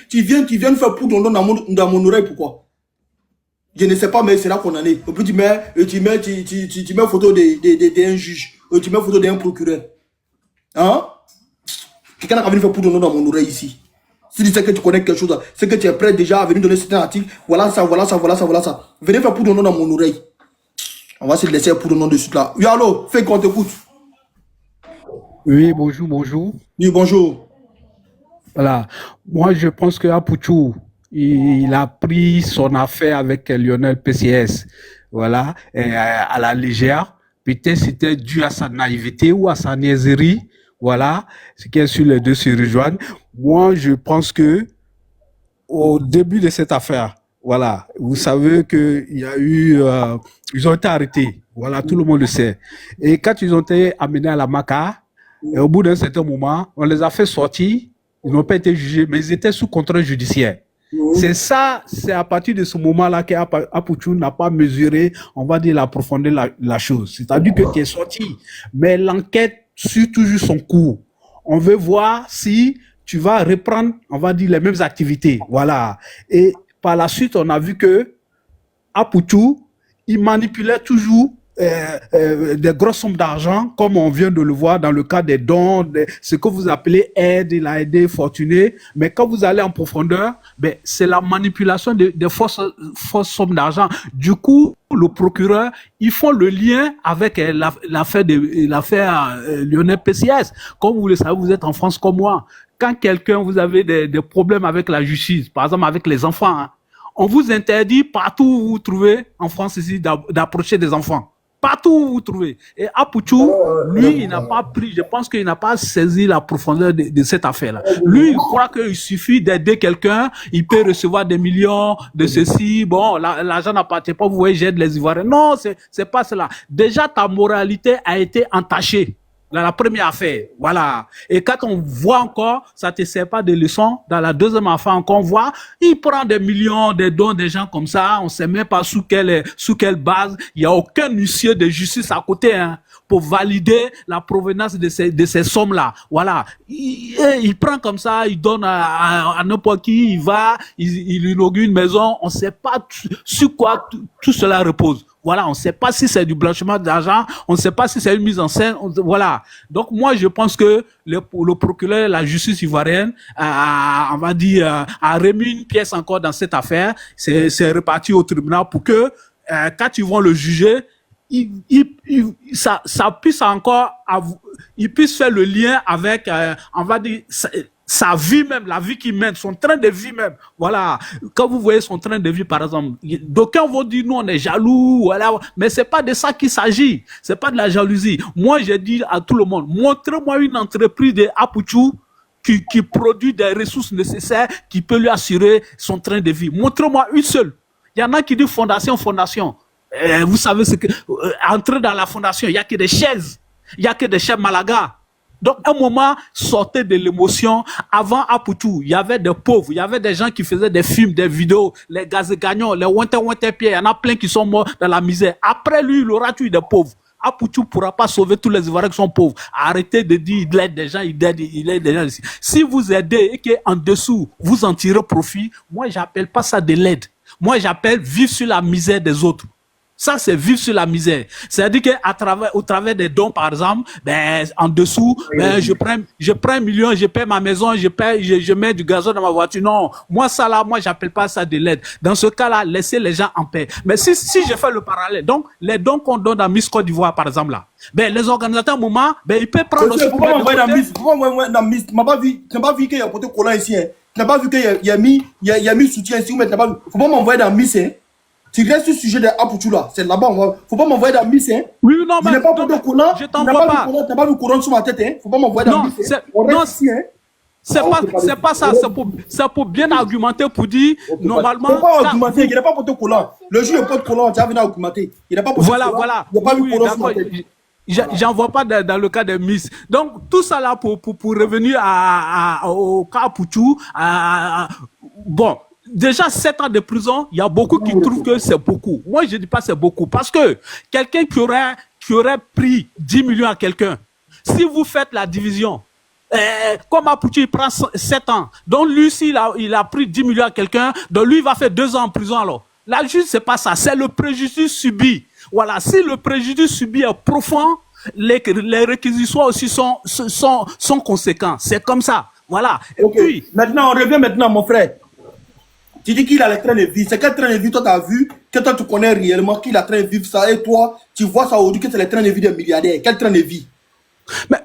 tu viens faire poudre dans mon oreille, pourquoi? Je ne sais pas, mais c'est là qu'on en est. Et puis tu mets photo d'un juge, tu mets photo d'un procureur. Hein? Quelqu'un a venu faire poudre dans mon oreille ici. Si tu sais que tu connais quelque chose, c'est que tu es prêt déjà à venir donner certains articles. Voilà ça, voilà ça, voilà ça, voilà ça. Venez faire poudre dans mon oreille. On va se laisser poudre de suite là. Oui, allô, fais qu'on t'écoute. Oui, bonjour, bonjour. Oui, bonjour. Voilà. Moi, je pense que Apouchou, il a pris son affaire avec Lionel PCS. Voilà. À la légère. Peut-être c'était dû à sa naïveté ou à sa niaiserie. Voilà. Ce qui est sur les deux se rejoignent. Moi, je pense que au début de cette affaire, voilà, vous savez qu'il y a eu, ils ont été arrêtés. Voilà, tout le monde le sait. Et quand ils ont été amenés à la MACA, et au bout d'un certain moment, on les a fait sortir. Ils n'ont pas été jugés, mais ils étaient sous contrôle judiciaire. C'est ça, c'est à partir de ce moment-là qu'Apouchou n'a pas mesuré, on va dire, la profondeur de la chose. C'est-à-dire que tu es sorti, mais l'enquête suit toujours son cours. On veut voir si tu vas reprendre, on va dire, les mêmes activités. Voilà. Et par la suite, on a vu que Apouchou, il manipulait toujours des grosses sommes d'argent, comme on vient de le voir dans le cas des dons, ce que vous appelez aide, il a aidé Fortuné. Mais quand vous allez en profondeur, ben, c'est la manipulation des fausses sommes d'argent. Du coup, le procureur, ils font le lien avec l'affaire Lionel PCS. Comme vous le savez, vous êtes en France comme moi. Quand vous avez des problèmes avec la justice, par exemple avec les enfants, hein, on vous interdit partout où vous trouvez en France ici d'approcher des enfants. Partout où vous trouvez. Et Apouchou, lui, il n'a pas pris, je pense qu'il n'a pas saisi la profondeur de cette affaire-là. Lui, il croit qu'il suffit d'aider quelqu'un, il peut recevoir des millions de ceci, bon, l'argent n'appartient pas, vous voyez, j'aide les Ivoiriens. Non, c'est pas cela. Déjà, ta moralité a été entachée. Dans la première affaire, voilà. Et quand on voit encore, ça te sert pas de leçon. Dans la deuxième affaire, encore on voit, il prend des millions, des dons, des gens comme ça. On sait même pas sous quelle base. Il y a aucun huissier de justice à côté, hein, pour valider la provenance de ces sommes-là. Voilà. Il prend comme ça, il donne à n'importe qui, il va, il inaugure une maison. On sait pas sur quoi tout cela repose. Voilà, on ne sait pas si c'est du blanchiment d'argent, on ne sait pas si c'est une mise en scène. Voilà. Donc moi, je pense que le procureur, la justice ivoirienne, on va dire, a remis une pièce encore dans cette affaire. C'est reparti au tribunal pour que quand ils vont le juger, ça puisse encore, il puisse faire le lien avec, on va dire, sa vie même, la vie qu'il mène, son train de vie même. Voilà. Quand vous voyez son train de vie, par exemple, d'aucuns vont dire, nous, on est jaloux, voilà. Mais c'est pas de ça qu'il s'agit. C'est pas de la jalousie. Moi, j'ai dit à tout le monde, montrez-moi une entreprise de Apouchou qui produit des ressources nécessaires, qui peut lui assurer son train de vie. Montrez-moi une seule. Il y en a qui disent fondation. Vous savez ce que, entrer dans la fondation, il y a que des chaises. Il y a que des chaises Malaga. Donc, à un moment, sortez de l'émotion. Avant Apouchou, il y avait des pauvres, il y avait des gens qui faisaient des films, des vidéos, les gaz-gagnants, les Wente-Wente-Pierre, il y en a plein qui sont morts dans la misère. Après lui, il aura tué des pauvres. Apouchou ne pourra pas sauver tous les Ivoiriens qui sont pauvres. Arrêtez de dire il aide des gens, il aide des gens ici. Si vous aidez et qu'en dessous, vous en tirez profit, moi, j'appelle pas ça de l'aide. Moi, j'appelle vivre sur la misère des autres. Ça, c'est vivre sur la misère. C'est-à-dire au travers des dons, par exemple, ben, en dessous, ben, je prends 1 million, je paie ma maison, je mets du gazon dans ma voiture. Non. Moi, ça là, moi, j'appelle pas ça de l'aide. Dans ce cas-là, laissez les gens en paix. Mais si je fais le parallèle, donc, les dons qu'on donne dans Miss Côte d'Ivoire, par exemple, là, ben, les organisateurs, au moment, ben, ils peuvent prendre aussi. Faut pas m'envoyer dans Miss. Tu n'as pas vu qu'il y a un poteau collant ici, hein. Tu n'as pas vu qu'il y a mis soutien ici, mais tu n'as pas vu. Faut pas m'envoyer dans Miss, hein. Tu restes sur le sujet de Apouchou là, c'est là-bas, faut pas m'envoyer dans Miss, hein. Oui, non, mais. Je n'ai pas photo collant, je t'envoie pas. Tu n'as pas vu couronne sur ma tête, hein. Faut pas m'envoyer dans Miss, hein. On reste ici, hein. C'est pas ça, c'est pour bien argumenter, pour dire, normalement. Faut pas argumenter, il n'a pas photo collant. Le jour, il n'y a pas de collant, tu as venu argumenter. Il n'a pas photo collant. Voilà. Il n'y a pas vu couronne sur ma tête. J'en vois pas dans le cas des Miss. Donc, tout ça là pour revenir au cas Apouchou, bon. Déjà, 7 ans de prison, il y a beaucoup qui trouvent que c'est beaucoup. Moi, je dis pas c'est beaucoup. Parce que quelqu'un qui aurait pris 10 millions à quelqu'un, si vous faites la division, Comme Apoutu, il prend 7 ans. Donc lui, s'il a pris 10 millions à quelqu'un, donc lui, il va faire 2 ans en prison alors. La justice, c'est pas ça, c'est le préjudice subi. Voilà, si le préjudice subi est profond, les réquisitions aussi sont conséquents. C'est comme ça. Voilà. Et Ok. puis, Maintenant, on revient maintenant, mon frère. Tu dis qu'il a le train de vie. C'est quel train de vie toi tu as vu, que toi tu connais réellement, qu'il a train de vivre ça, et toi, tu vois ça aujourd'hui que c'est le train de vie des milliardaires. Quel train de vie? mais